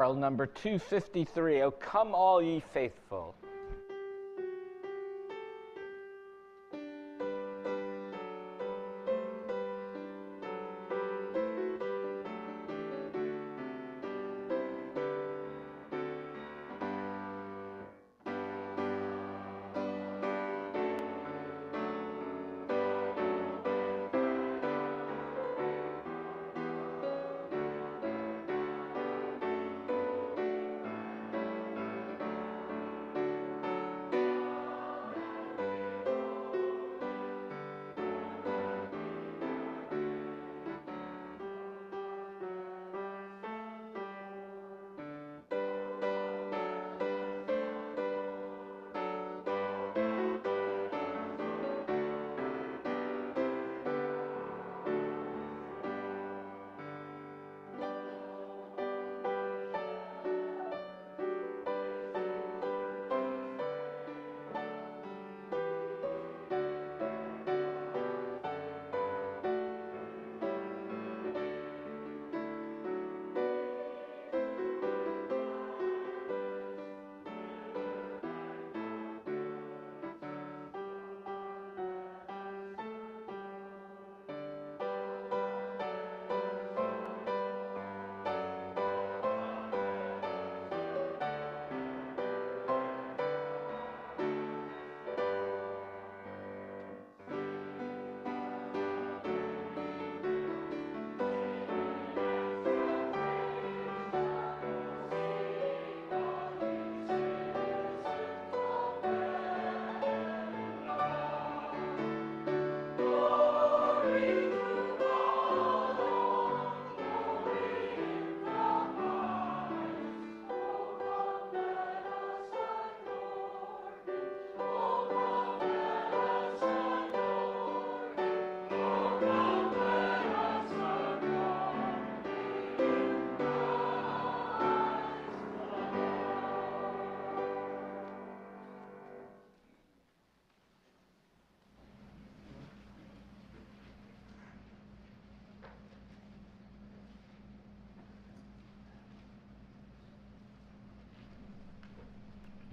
Carol number 253, O come all ye faithful.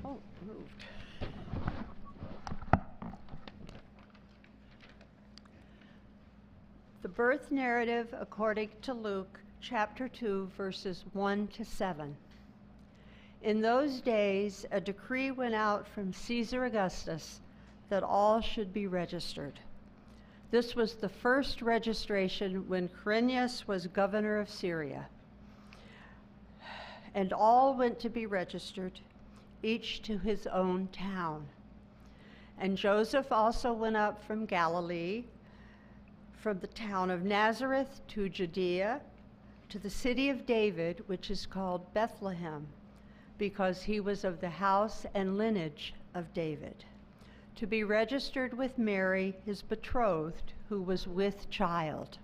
Oh, moved. The birth narrative according to Luke, chapter 2, verses 1 to 7. In those days, a decree went out from Caesar Augustus that all should be registered. This was the first registration when Quirinius was governor of Syria. And all went to be registered, each to his own town. And Joseph also went up from Galilee, from the town of Nazareth to Judea, to the city of David, which is called Bethlehem, because he was of the house and lineage of David, to be registered with Mary, his betrothed, who was with child.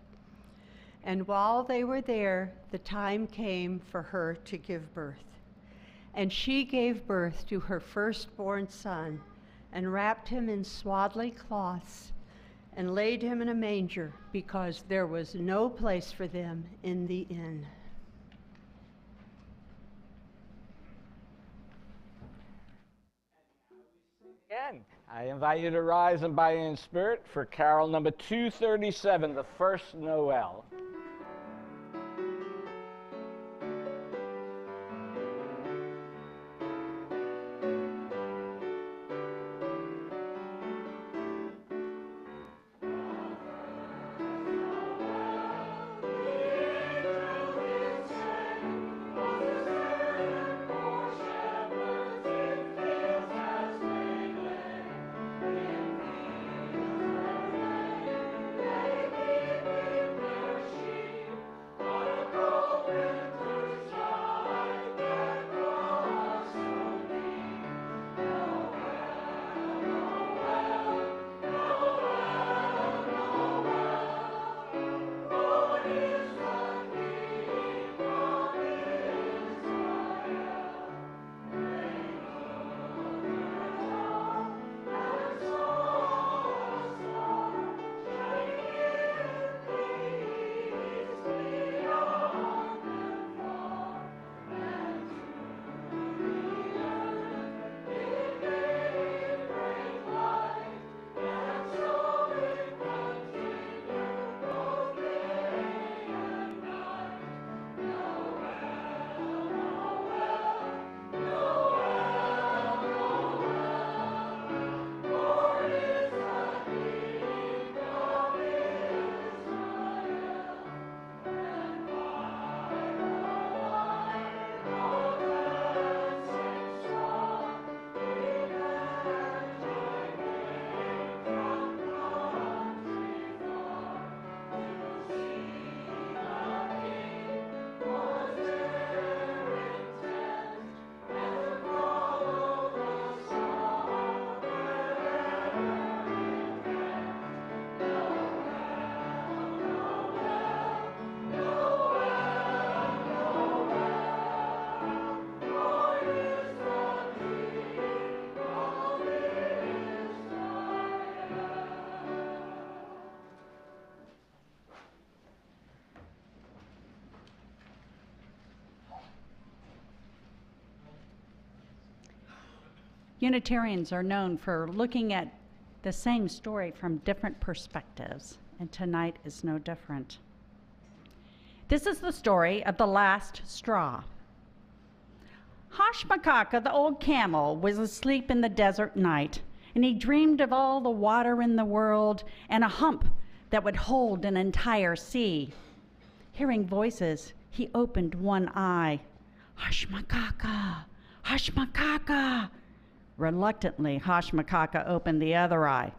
And while they were there, the time came for her to give birth. And she gave birth to her firstborn son, and wrapped him in swaddling cloths, and laid him in a manger, because there was no place for them in the inn. Again, I invite you to rise and bow in spirit for Carol number 237, the first Noel. Unitarians are known for looking at the same story from different perspectives, and tonight is no different. This is the story of the last straw. Hashmakaka, the old camel, was asleep in the desert night, and he dreamed of all the water in the world and a hump that would hold an entire sea. Hearing voices, he opened one eye. Hashmakaka, Hashmakaka. Reluctantly, Hashmakaka opened the other eye.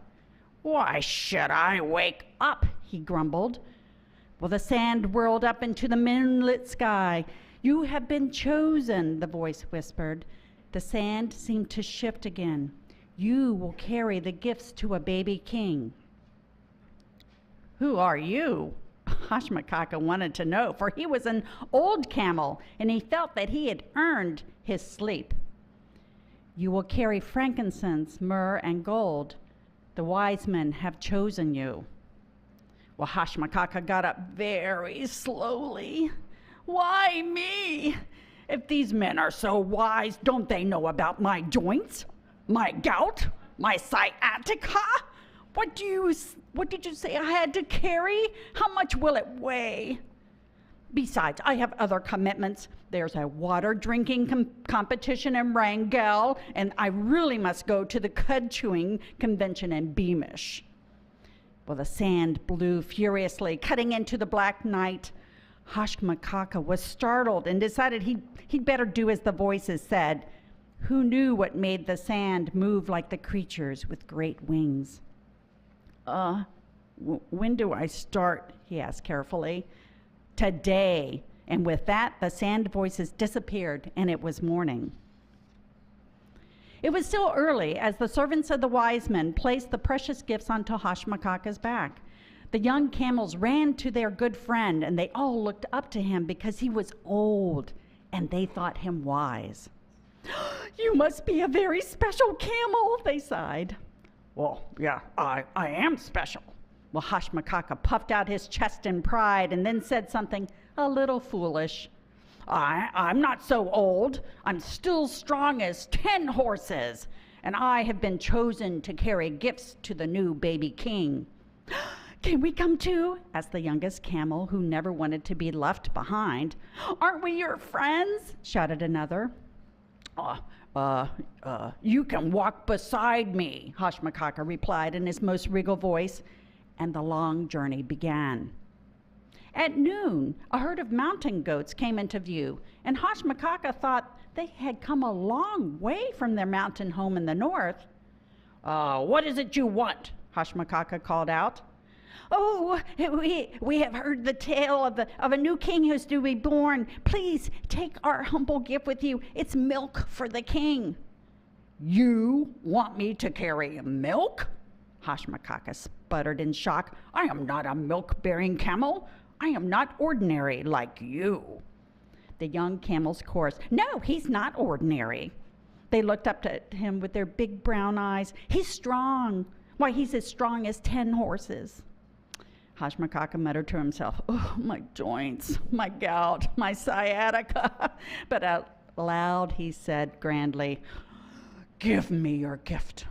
Why should I wake up? He grumbled. Well, the sand whirled up into the moonlit sky. You have been chosen, the voice whispered. The sand seemed to shift again. You will carry the gifts to a baby king. Who are you? Hashmakaka wanted to know, for he was an old camel, and he felt that he had earned his sleep. You will carry frankincense, myrrh, and gold. The wise men have chosen you. Well, Hashmakaka got up very slowly. Why me? If these men are so wise, don't they know about my joints, my gout, my sciatica? What did you say I had to carry? How much will it weigh? Besides, I have other commitments. There's a water drinking competition in Wrangell, and I really must go to the cud chewing convention in Beamish. Well, the sand blew furiously, cutting into the black night. Hashmakaka was startled and decided he'd better do as the voices said. Who knew what made the sand move like the creatures with great wings? When do I start? He asked carefully. Today. And with that, the sand voices disappeared, and it was morning. It was still early as the servants of the wise men placed the precious gifts onto Hashmakaka's back. The young camels ran to their good friend, and they all looked up to him because he was old, and they thought him wise. You must be a very special camel, they sighed. Well, yeah, I am special. Well, Hashmakaka puffed out his chest in pride and then said something a little foolish. I'm not so old. I'm still strong as 10 horses, and I have been chosen to carry gifts to the new baby king. Can we come too? Asked the youngest camel, who never wanted to be left behind. Aren't we your friends? Shouted another. You can walk beside me, Hashmakaka replied in his most regal voice, and the long journey began. At noon, a herd of mountain goats came into view, and Hashmakaka thought they had come a long way from their mountain home in the north. What is it you want? Hashmakaka called out. Oh, we have heard the tale of a new king who's to be born. Please take our humble gift with you. It's milk for the king. You want me to carry milk? Hashmakaka sputtered in shock. I am not a milk-bearing camel. I am not ordinary like you. The young camels chorused, No, he's not ordinary. They looked up to him with their big brown eyes. He's strong. Why, he's as strong as 10 horses. Hashmakaka muttered to himself, Oh, my joints, my gout, my sciatica. But out loud he said grandly, Give me your gift.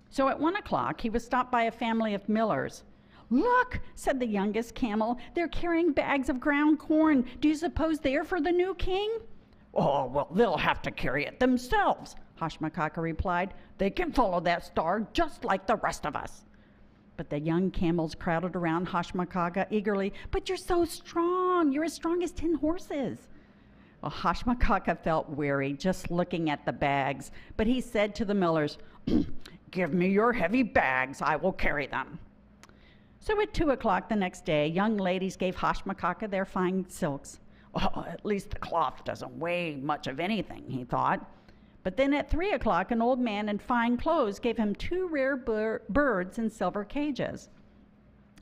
So at 1 o'clock, he was stopped by a family of millers. Look, said the youngest camel, they're carrying bags of ground corn. Do you suppose they're for the new king? Oh, well, they'll have to carry it themselves, Hashmakaka replied. They can follow that star just like the rest of us. But the young camels crowded around Hashmakaka eagerly. But you're so strong. You're as strong as 10 horses. Well, Hashmakaka felt weary just looking at the bags, but he said to the millers, Give me your heavy bags. I will carry them. So at 2 o'clock the next day, young ladies gave Hashmakaka their fine silks. Oh, at least the cloth doesn't weigh much of anything, he thought. But then at 3 o'clock, an old man in fine clothes gave him 2 rare birds in silver cages.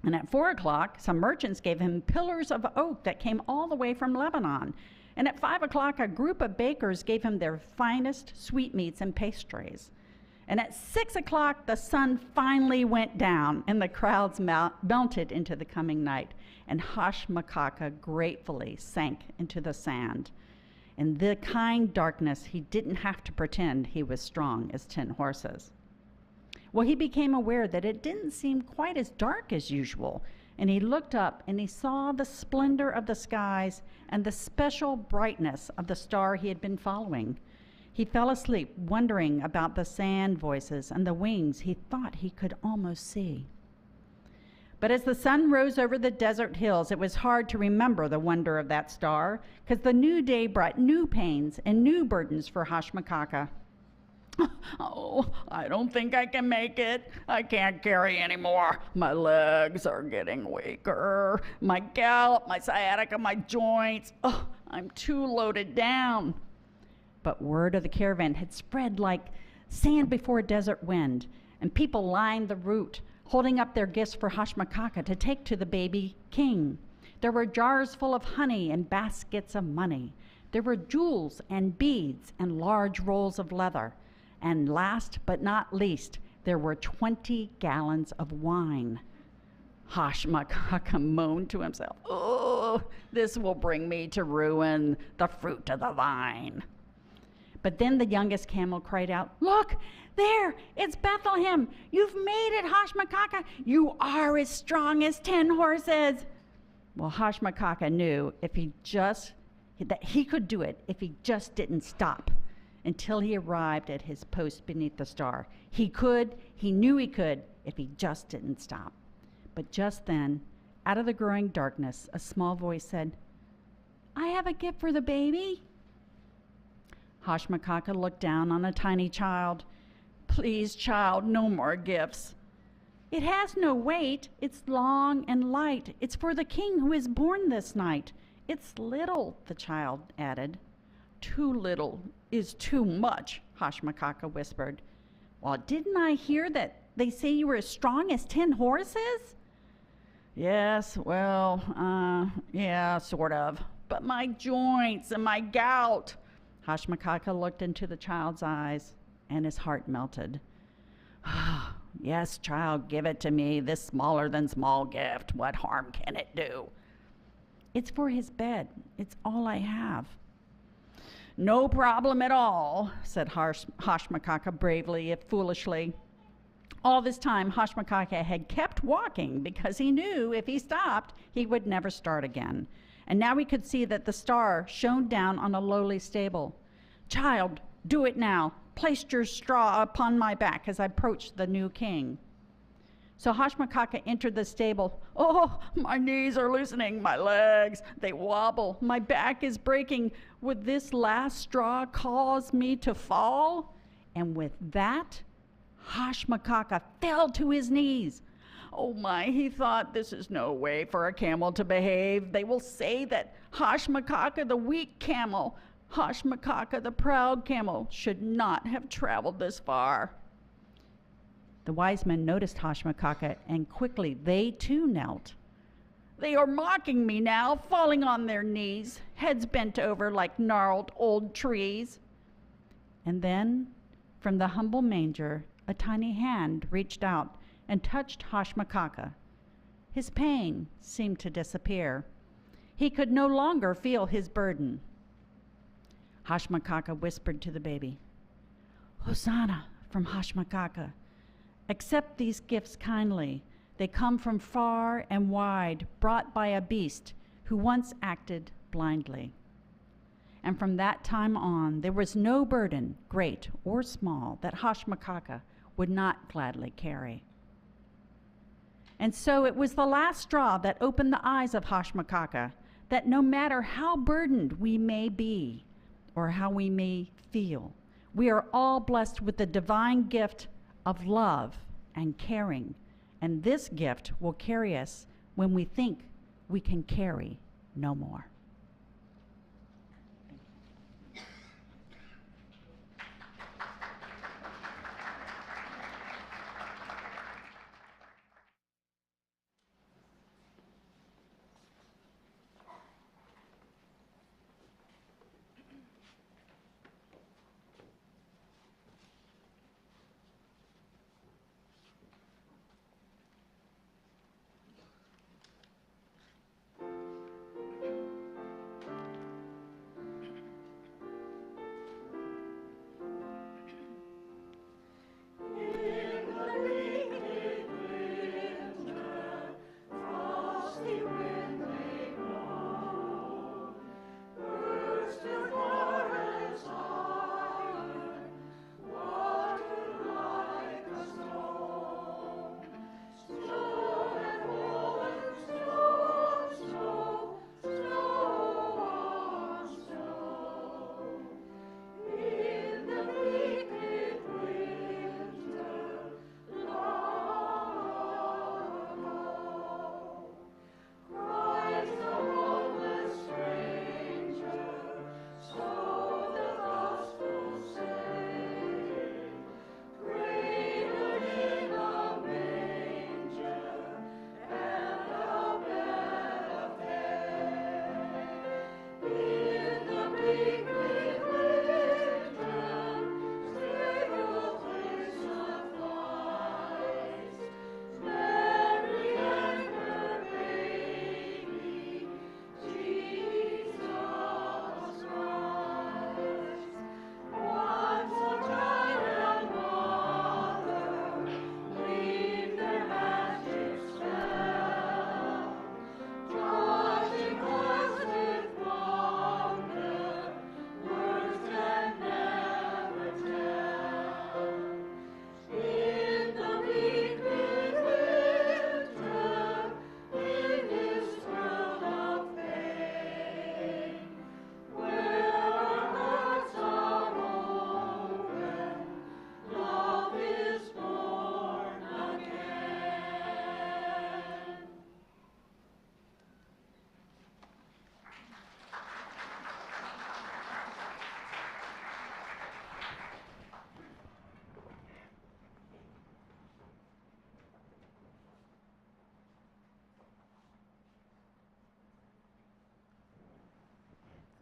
And at 4 o'clock, some merchants gave him pillars of oak that came all the way from Lebanon. And at 5 o'clock, a group of bakers gave him their finest sweetmeats and pastries. And at 6 o'clock, the sun finally went down, and the crowds melted into the coming night, and Hashmakaka gratefully sank into the sand. In the kind darkness, he didn't have to pretend he was strong as 10 horses. Well, he became aware that it didn't seem quite as dark as usual, and he looked up and he saw the splendor of the skies and the special brightness of the star he had been following. He fell asleep, wondering about the sand voices and the wings he thought he could almost see. But as the sun rose over the desert hills, it was hard to remember the wonder of that star, because the new day brought new pains and new burdens for Hashmakaka. Oh, I don't think I can make it. I can't carry anymore. My legs are getting weaker. My gout, my sciatica, my joints. Oh, I'm too loaded down. But word of the caravan had spread like sand before a desert wind, and people lined the route, holding up their gifts for Hashmakaka to take to the baby king. There were jars full of honey and baskets of money. There were jewels and beads and large rolls of leather. And last but not least, there were 20 gallons of wine. Hashmakaka moaned to himself, "Oh, this will bring me to ruin, the fruit of the vine." But then the youngest camel cried out, "Look, there, it's Bethlehem. You've made it, Hashmakaka. You are as strong as 10 horses. Well, Hashmakaka knew that he could do it if he just didn't stop until he arrived at his post beneath the star. He knew he could if he just didn't stop. But just then, out of the growing darkness, a small voice said, "I have a gift for the baby." Hashmakaka looked down on a tiny child. "Please, child, no more gifts." "It has no weight. It's long and light. It's for the king who is born this night." "It's little," the child added. "Too little is too much," Hashmakaka whispered. "Well, didn't I hear that they say you were as strong as 10 horses?" "Yes, well, yeah, sort of. But my joints and my gout." Hashmakaka looked into the child's eyes, and his heart melted. "Yes, child, give it to me, this smaller than small gift. What harm can it do?" "It's for his bed. It's all I have." "No problem at all," said Hashmakaka bravely, if foolishly. All this time, Hashmakaka had kept walking because he knew if he stopped, he would never start again. And now he could see that the star shone down on a lowly stable. "Child, do it now. Place your straw upon my back as I approach the new king." So Hashmakaka entered the stable. "Oh, my knees are loosening, my legs, they wobble, my back is breaking. Would this last straw cause me to fall?" And with that, Hashmakaka fell to his knees. "Oh my," he thought, "this is no way for a camel to behave. They will say that Hashmakaka, the weak camel, Hashmakaka, the proud camel, should not have traveled this far." The wise men noticed Hashmakaka, and quickly they too knelt. "They are mocking me now, falling on their knees, heads bent over like gnarled old trees." And then, from the humble manger, a tiny hand reached out and touched Hashmakaka. His pain seemed to disappear. He could no longer feel his burden. Hashmakaka whispered to the baby, "Hosanna from Hashmakaka. Accept these gifts kindly. They come from far and wide, brought by a beast who once acted blindly." And from that time on, there was no burden, great or small, that Hashmakaka would not gladly carry. And so it was the last straw that opened the eyes of Hashmakaka, that no matter how burdened we may be or how we may feel, we are all blessed with the divine gift of love and caring, and this gift will carry us when we think we can carry no more.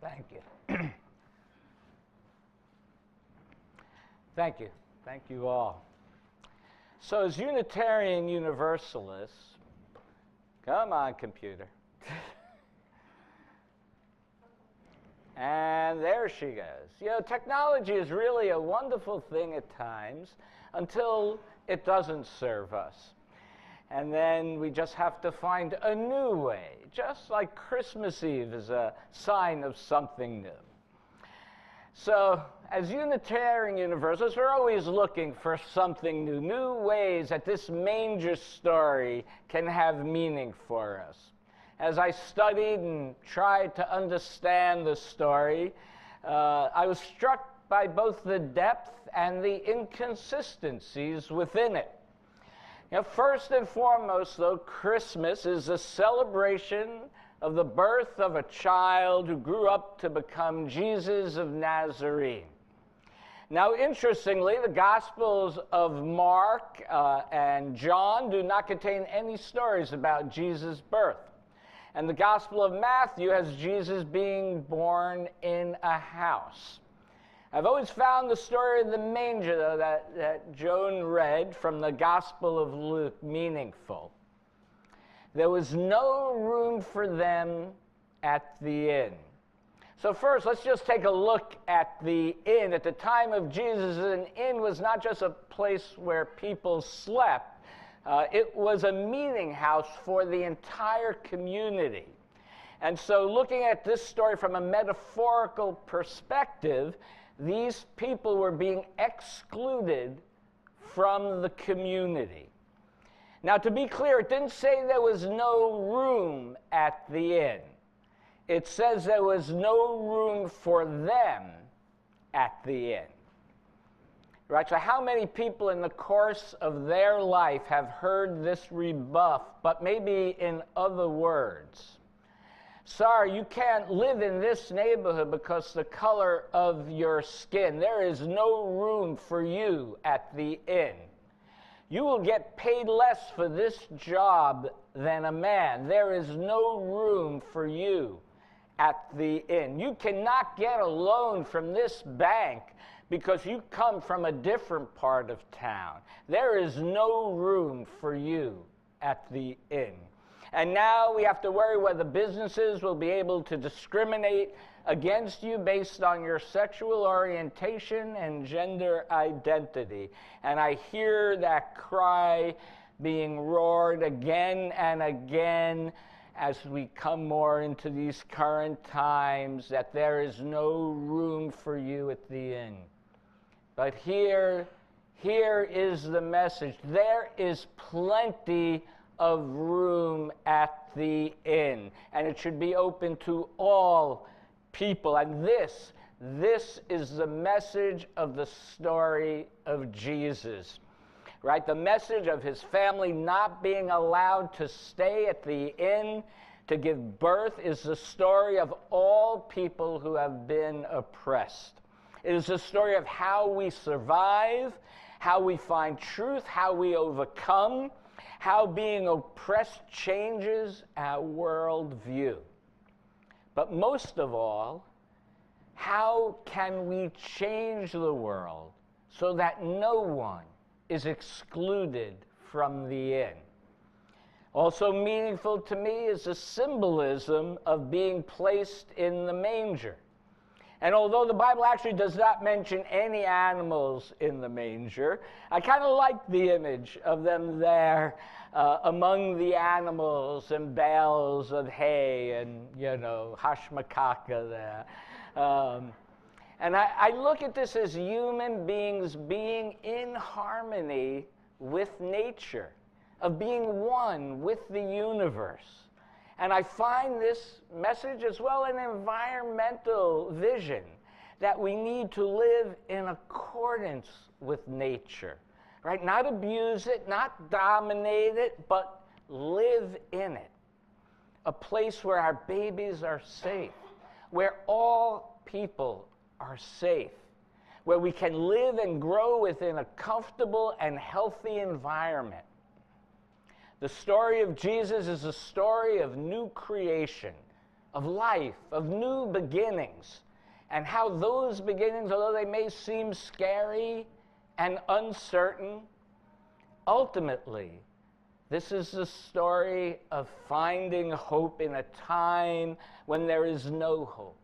Thank you. Thank you. Thank you all. So as Unitarian Universalists, come on, computer. And there she goes. You know, technology is really a wonderful thing at times until it doesn't serve us. And then we just have to find a new way, just like Christmas Eve is a sign of something new. So, as Unitarian Universalists, we're always looking for something new, new ways that this manger story can have meaning for us. As I studied and tried to understand the story, I was struck by both the depth and the inconsistencies within it. You know, first and foremost, though, Christmas is a celebration of the birth of a child who grew up to become Jesus of Nazareth. Now, interestingly, the Gospels of Mark and John do not contain any stories about Jesus' birth. And the Gospel of Matthew has Jesus being born in a house. I've always found the story of the manger, though, that Joan read from the Gospel of Luke meaningful. There was no room for them at the inn. So first, let's just take a look at the inn. At the time of Jesus, an inn was not just a place where people slept. It was a meeting house for the entire community. And so looking at this story from a metaphorical perspective, these people were being excluded from the community. Now, to be clear, it didn't say there was no room at the inn. It says there was no room for them at the inn. Right? So how many people in the course of their life have heard this rebuff, but maybe in other words? Sorry, you can't live in this neighborhood because the color of your skin. There is no room for you at the inn. You will get paid less for this job than a man. There is no room for you at the inn. You cannot get a loan from this bank because you come from a different part of town. There is no room for you at the inn. And now we have to worry whether businesses will be able to discriminate against you based on your sexual orientation and gender identity. And I hear that cry being roared again and again as we come more into these current times, that there is no room for you at the inn. But here is the message. There is plenty of room at the inn, and it should be open to all people. And this is the message of the story of Jesus, right? The message of his family not being allowed to stay at the inn to give birth is the story of all people who have been oppressed. It is the story of how we survive, how we find truth, how we overcome, how being oppressed changes our worldview. But most of all, how can we change the world so that no one is excluded from the inn? Also meaningful to me is the symbolism of being placed in the manger. And although the Bible actually does not mention any animals in the manger, I kind of like the image of them there among the animals and bales of hay and, hashmakaka there. And I look at this as human beings being in harmony with nature, of being one with the universe. And I find this message as well an environmental vision, that we need to live in accordance with nature, right? Not abuse it, not dominate it, but live in it. A place where our babies are safe, where all people are safe, where we can live and grow within a comfortable and healthy environment. The story of Jesus is a story of new creation, of life, of new beginnings, and how those beginnings, although they may seem scary and uncertain, ultimately, this is the story of finding hope in a time when there is no hope.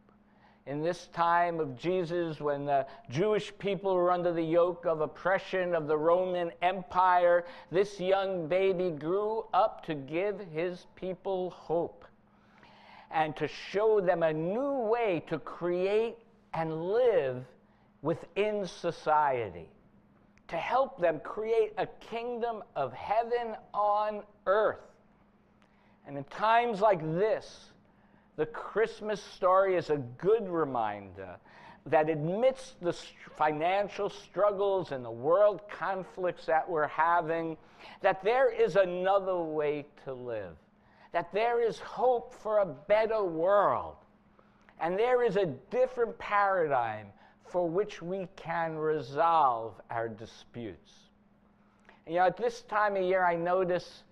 In this time of Jesus, when the Jewish people were under the yoke of oppression of the Roman Empire, this young baby grew up to give his people hope and to show them a new way to create and live within society, to help them create a kingdom of heaven on earth. And in times like this, the Christmas story is a good reminder that amidst the financial struggles and the world conflicts that we're having, that there is another way to live, that there is hope for a better world, and there is a different paradigm for which we can resolve our disputes. And, at this time of year, I notice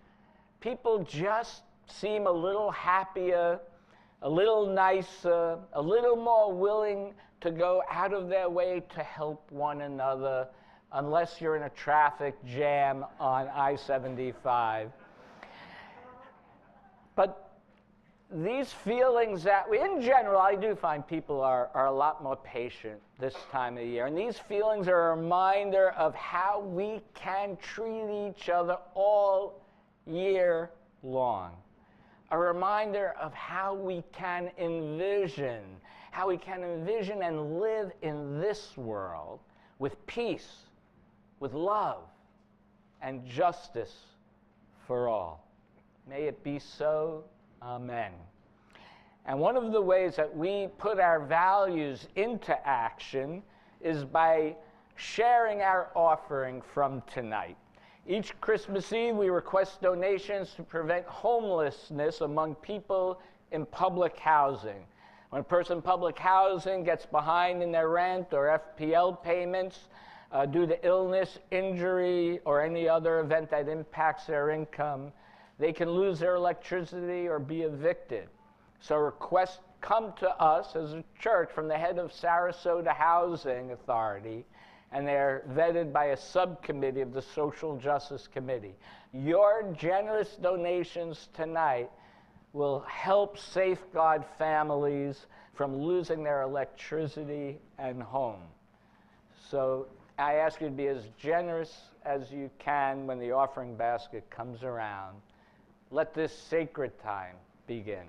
people just seem a little happier, a little nicer, a little more willing to go out of their way to help one another, unless you're in a traffic jam on I-75. But these feelings that in general, I do find people are a lot more patient this time of year. And these feelings are a reminder of how we can treat each other all year long. A reminder of how we can envision and live in this world with peace, with love, and justice for all. May it be so. Amen. And one of the ways that we put our values into action is by sharing our offering from tonight. Each Christmas Eve, we request donations to prevent homelessness among people in public housing. When a person in public housing gets behind in their rent or FPL payments due to illness, injury, or any other event that impacts their income, they can lose their electricity or be evicted. So requests come to us as a church from the head of Sarasota Housing Authority, and they're vetted by a subcommittee of the Social Justice Committee. Your generous donations tonight will help safeguard families from losing their electricity and home. So I ask you to be as generous as you can when the offering basket comes around. Let this sacred time begin.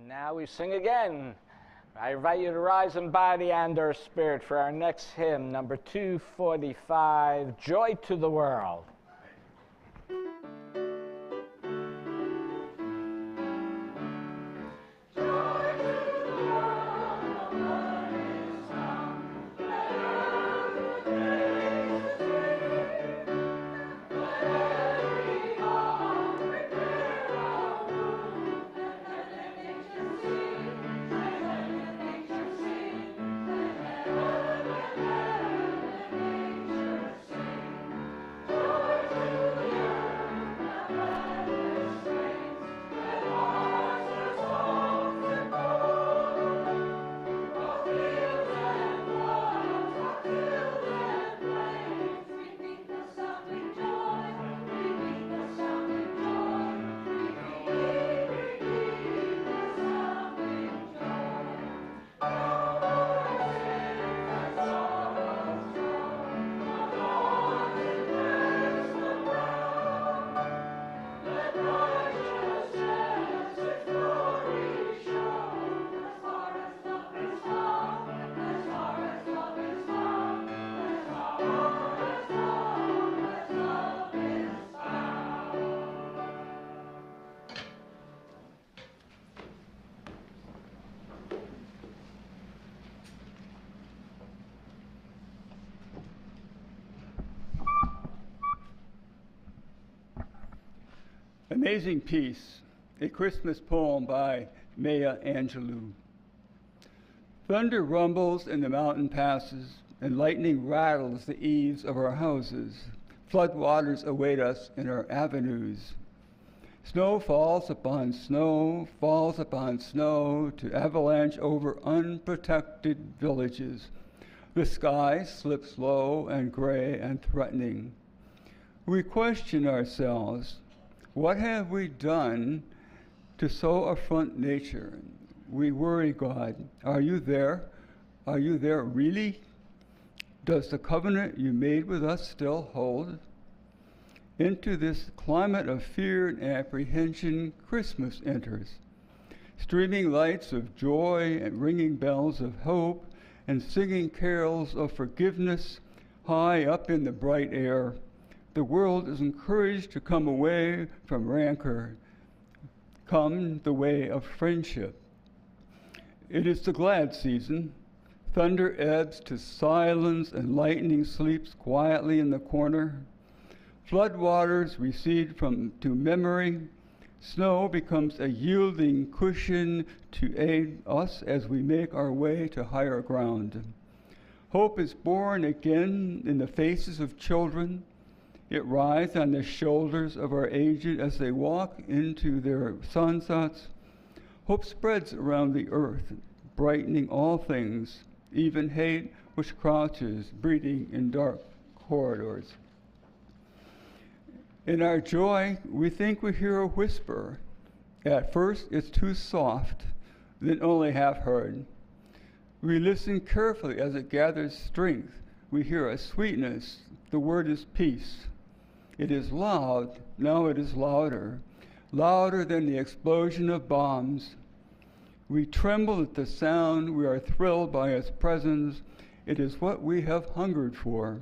And now we sing again. I invite you to rise in body and or spirit for our next hymn, number 245, Joy to the World. Amazing Peace, a Christmas poem by Maya Angelou. Thunder rumbles in the mountain passes, and lightning rattles the eaves of our houses. Floodwaters await us in our avenues. Snow falls upon snow, to avalanche over unprotected villages. The sky slips low and gray and threatening. We question ourselves. What have we done to so affront nature? We worry God. Are you there? Are you there really? Does the covenant you made with us still hold? Into this climate of fear and apprehension, Christmas enters. Streaming lights of joy and ringing bells of hope and singing carols of forgiveness high up in the bright air. The world is encouraged to come away from rancor, come the way of friendship. It is the glad season. Thunder ebbs to silence and lightning sleeps quietly in the corner. Floodwaters recede to memory. Snow becomes a yielding cushion to aid us as we make our way to higher ground. Hope is born again in the faces of children. It rides on the shoulders of our aged as they walk into their sunsets. Hope spreads around the earth, brightening all things, even hate which crouches, breeding in dark corridors. In our joy, we think we hear a whisper. At first, it's too soft, then only half heard. We listen carefully as it gathers strength. We hear a sweetness. The word is peace. It is loud, now it is louder, louder than the explosion of bombs. We tremble at the sound, we are thrilled by its presence. It is what we have hungered for.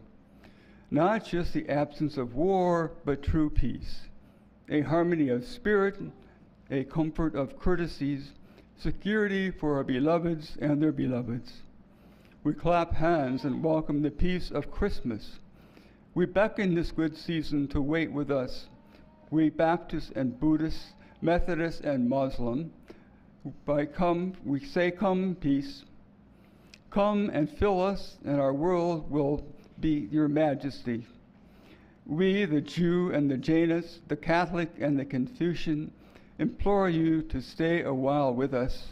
Not just the absence of war, but true peace. A harmony of spirit, a comfort of courtesies, security for our beloveds and their beloveds. We clap hands and welcome the peace of Christmas. We beckon this good season to wait with us. We Baptists and Buddhists, Methodists and Muslim, we say, come, peace. Come and fill us, and our world will be your majesty. We, the Jew and the Jainist, the Catholic and the Confucian, implore you to stay a while with us,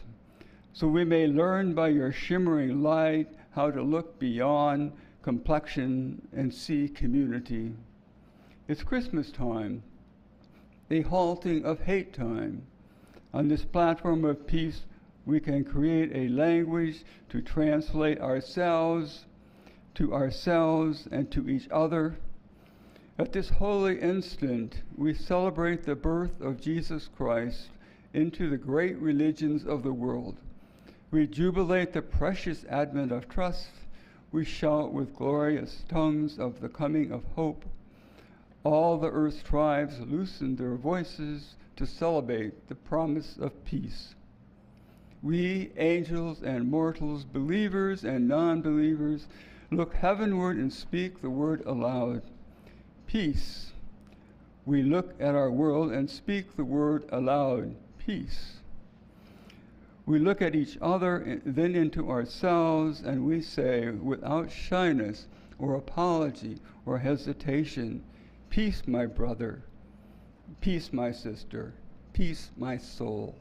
so we may learn by your shimmering light how to look beyond complexion and see community. It's Christmas time, a halting of hate time. On this platform of peace, we can create a language to translate ourselves and to each other. At this holy instant, we celebrate the birth of Jesus Christ, into the great religions of the world. We jubilate the precious advent of trust. We shout with glorious tongues of the coming of hope. All the earth's tribes loosen their voices to celebrate the promise of peace. We, angels and mortals, believers and non-believers, look heavenward and speak the word aloud. Peace. We look at our world and speak the word aloud. Peace. We look at each other and then into ourselves, and we say, without shyness or apology or hesitation, peace, my brother, peace, my sister, peace, my soul.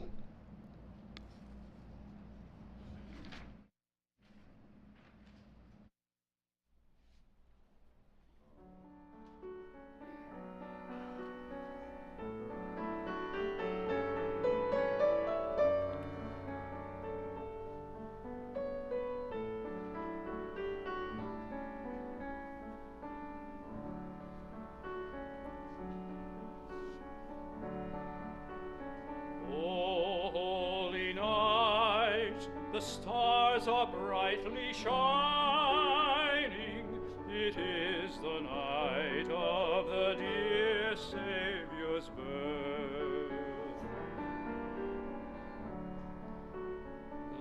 The stars are brightly shining. It is the night of the dear Savior's birth.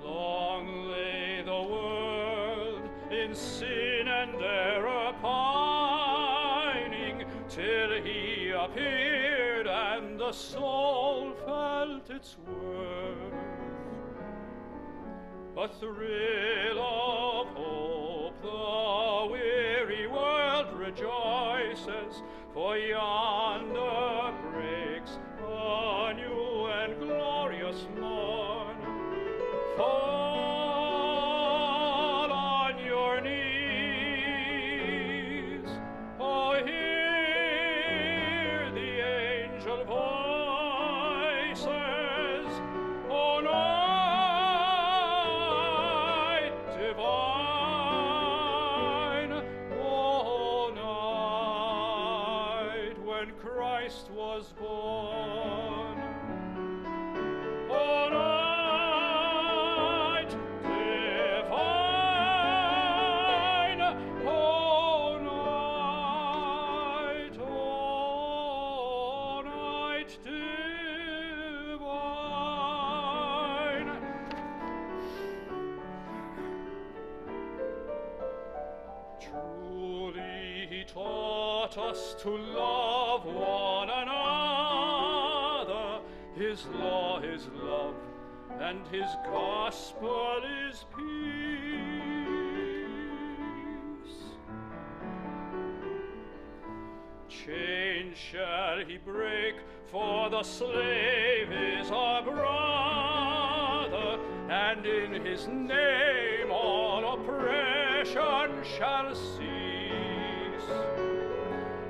Long lay the world in sin and error pining, till he appeared and the soul felt its worth. A thrill of hope, the weary world rejoices, for yonder breaks a new and glorious morn. Fall on your knees, oh, hear the angel voices, oh, no. Christ was born. O night divine, O night divine. Truly he taught us to love one another. His law is love, and his gospel is peace. Chains shall he break, for the slave is our brother, and in his name all oppression shall cease.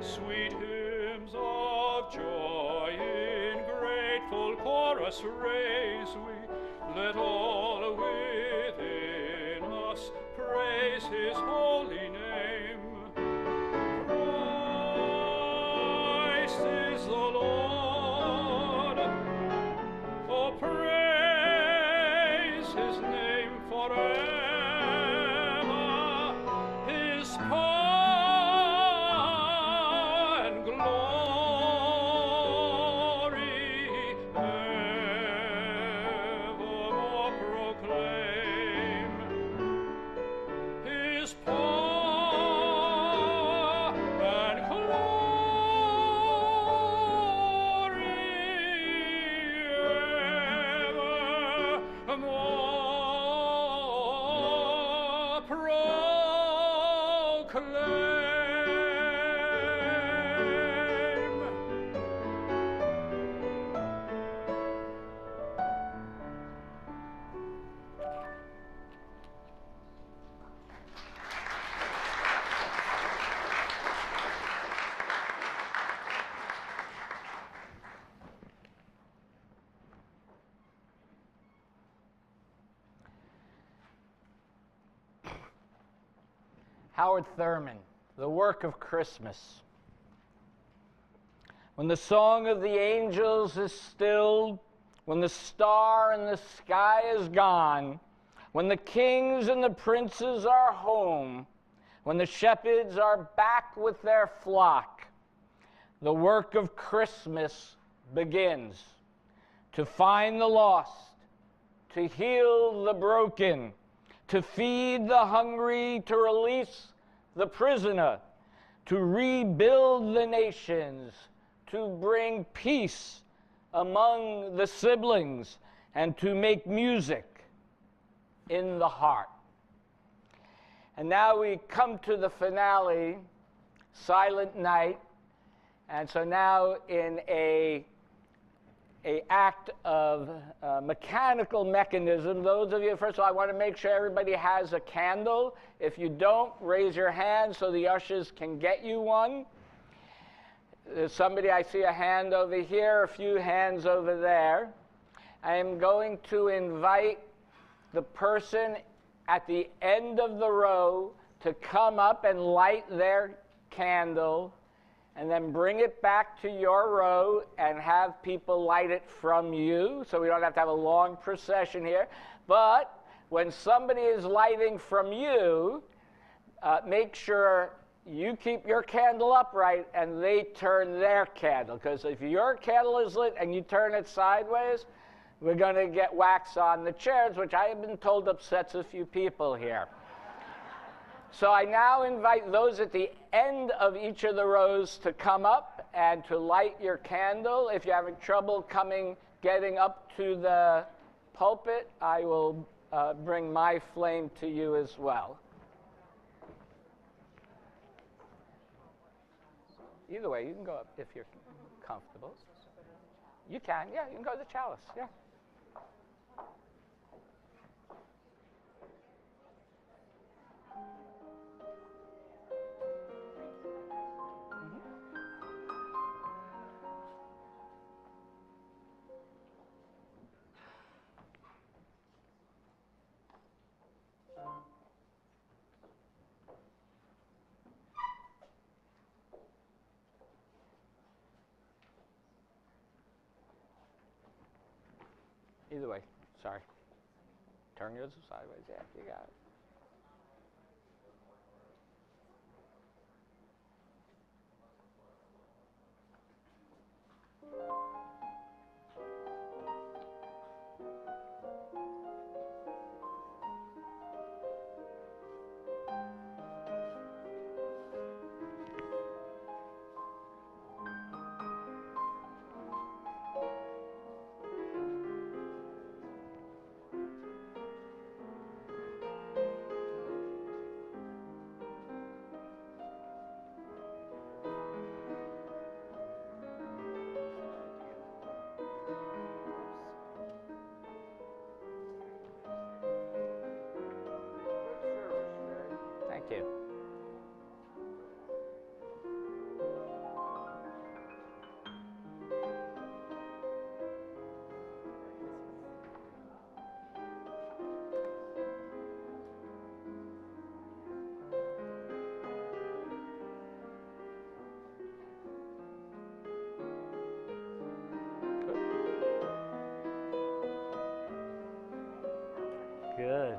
Sweet hymns of joy in grateful chorus raise we, let all within us praise his holy name. Christ is the Lord, oh praise his name forever. His power and glory evermore proclaim. His power and glory evermore proclaim. Howard Thurman, The Work of Christmas. When the song of the angels is stilled, when the star in the sky is gone, when the kings and the princes are home, when the shepherds are back with their flock, the work of Christmas begins to find the lost, to heal the broken, to feed the hungry, to release the prisoner, to rebuild the nations, to bring peace among the siblings, and to make music in the heart. And now we come to the finale, Silent Night. And so now in a act of mechanical mechanism, those of you, first of all, I want to make sure everybody has a candle. If you don't, raise your hand so the ushers can get you one. There's somebody, I see a hand over here, a few hands over there. I am going to invite the person at the end of the row to come up and light their candle, and then bring it back to your row and have people light it from you, so we don't have to have a long procession here. But when somebody is lighting from you, make sure you keep your candle upright and they turn their candle, because if your candle is lit and you turn it sideways, we're going to get wax on the chairs, which I have been told upsets a few people here. So I now invite those at the end of each of the rows to come up and to light your candle. If you're having trouble getting up to the pulpit, I will bring my flame to you as well. Either way, you can go up if you're comfortable. You can, yeah, you can go to the chalice, yeah. Either way, sorry. Turn yours sideways, yeah, you got it. Thank you. Good.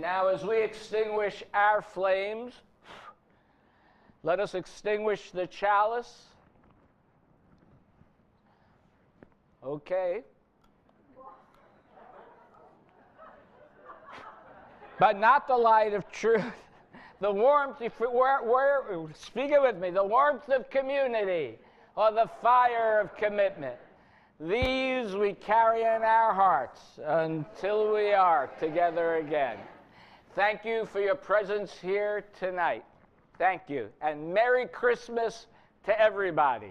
And now as we extinguish our flames, let us extinguish the chalice. Okay. But not the light of truth. The warmth, speak it with me, the warmth of community or the fire of commitment. These we carry in our hearts until we are together again. Thank you for your presence here tonight. Thank you. And Merry Christmas to everybody.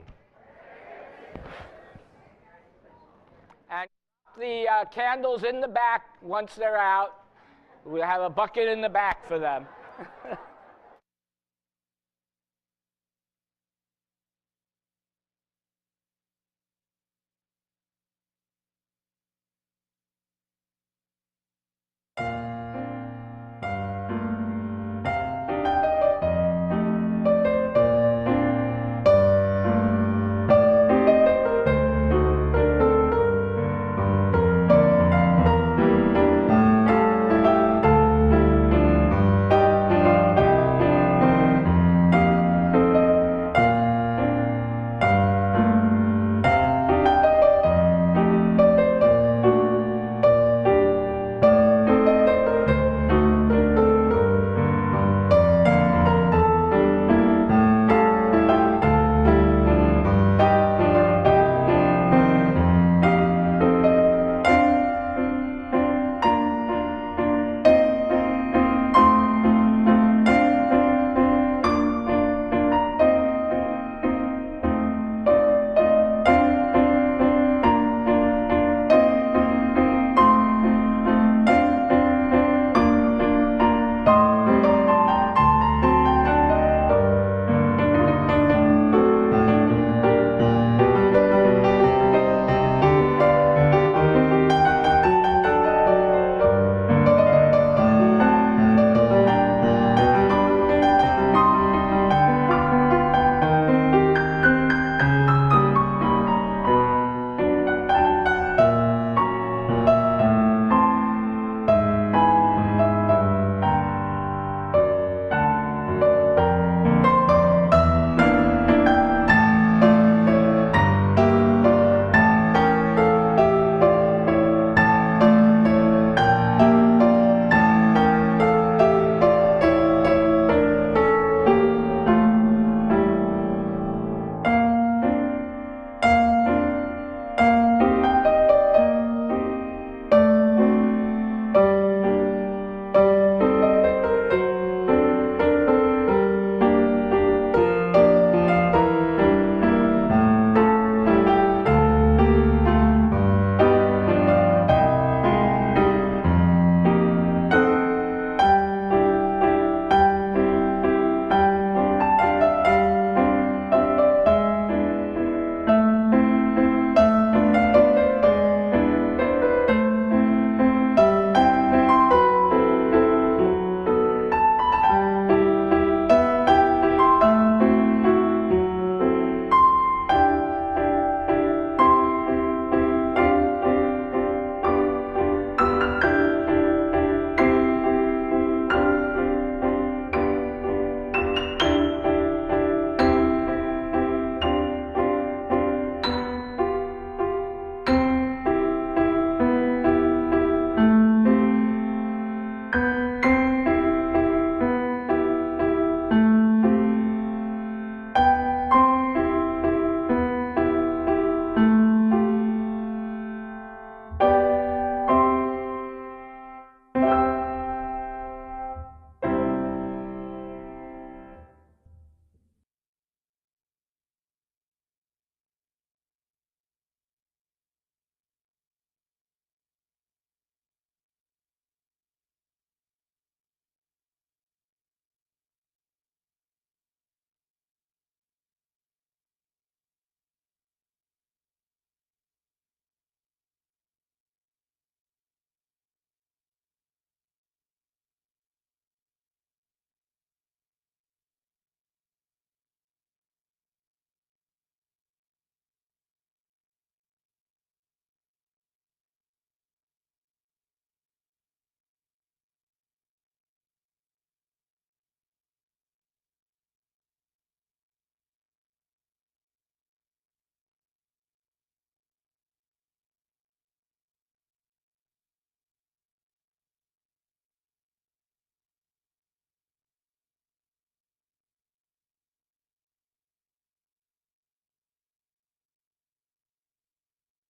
And the candles in the back once they're out. We have a bucket in the back for them.